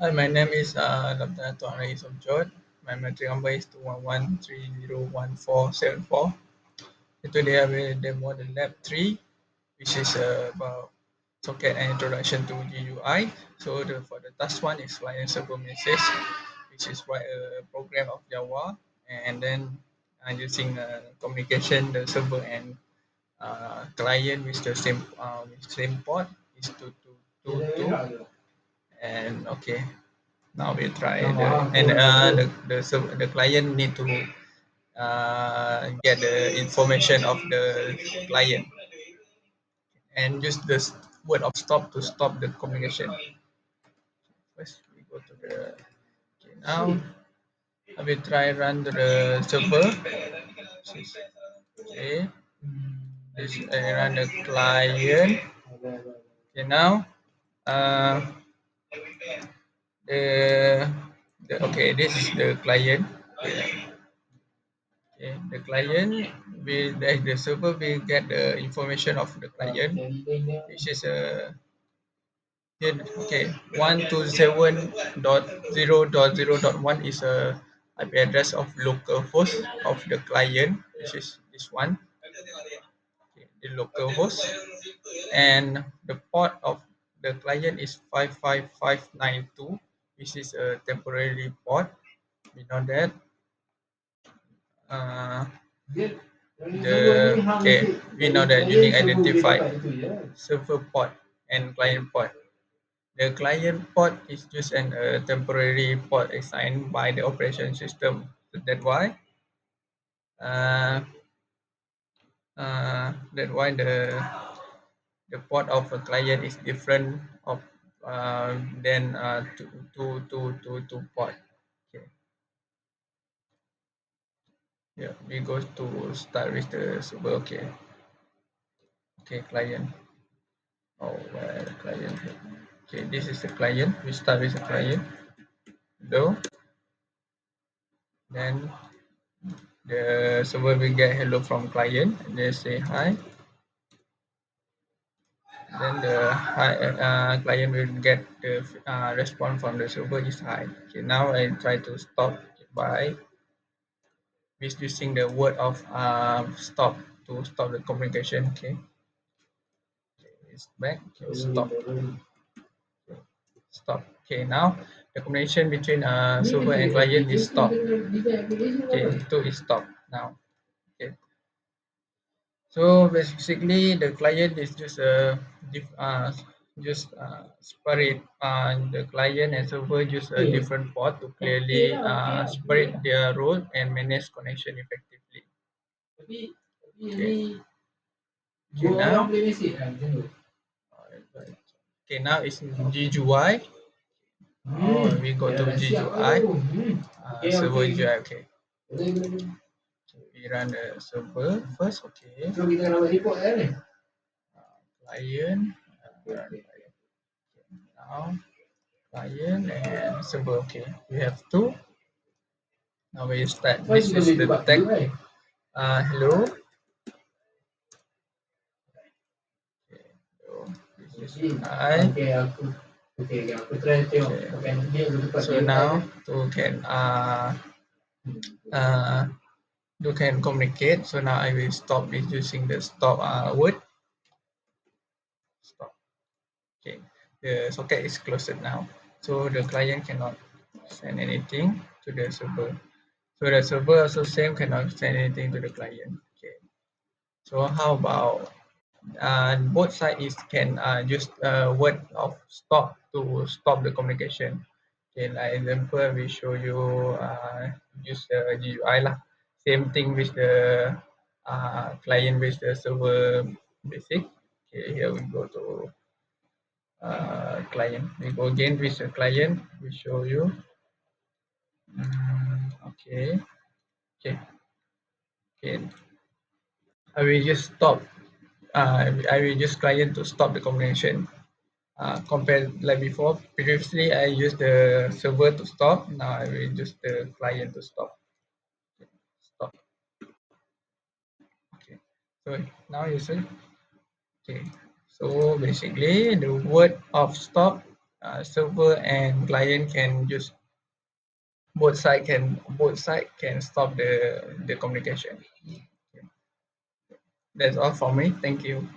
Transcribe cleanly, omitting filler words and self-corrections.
Hi, my name is Dr. Tuan Rais of Jod. My metric number is 211301474. Today I will demo the lab 3, which is about socket and introduction to GUI. So for the task 1 is client server message, which is write a program of Java, and then using communication, the server and client with the same port is 2222. And okay, now we try the client need to get the information of the client and use the word of stop to stop the communication. First we go to the okay, now I will try run the server. Okay, this I run the client. Okay, now uh, the, okay, this is the client. Okay, the client will the server will get the information of the client, which is okay, 127.0.0.1 is a IP address of local host of the client, which is this one, okay, the local host, and the port of the client is 55592, which is a temporary port. We know that. Uh, okay, we know that unique identified server port and client port. The client port is just an temporary port assigned by the operation system. That's why uh, the port of a client is different of than two port. Okay, yeah, we go to start with the server. Okay, okay, client. Oh, where the client? Okay, this is the client. We start with the client. Hello. Then the server will get hello from client. They say hi. Then the hi, client will get the response from the server is hi. Okay, now I try to stop by with using the word of stop to stop the communication. Okay, it's back. Okay, stop. Okay, now the communication between server and client is stop. Okay, to is stop now. Okay, so basically the client is just separate the client and server use a different port to clearly separate their role and manage connection effectively. Okay, okay now. Okay, now it's GUI. Oh, we go to GUI. Server GUI. Okay. We run the server first. Okay. Client. Now client and server. Okay. We have two. Now we start. This is the tag. Hello. Okay. So this is I. Okay. So now to can uh you can communicate. So now I will stop with using the stop word. Stop. Okay. The socket is closed now. So the client cannot send anything to the server. So the server also same cannot send anything to the client. Okay. So how about both sides can use word of stop to stop the communication. Okay, like example, we show you use the GUI lah. Same thing with the client with the server basic. Okay, here we go to client. We go again with the client. We show you. Okay, okay, okay. I will just stop. I will use client to stop the communication. Compared like before, previously I used the server to stop. Now I will use the client to stop. Stop. Okay. So now you see. Okay. So basically, the word of stop server and client can use both side can stop the communication. That's all for me. Thank you.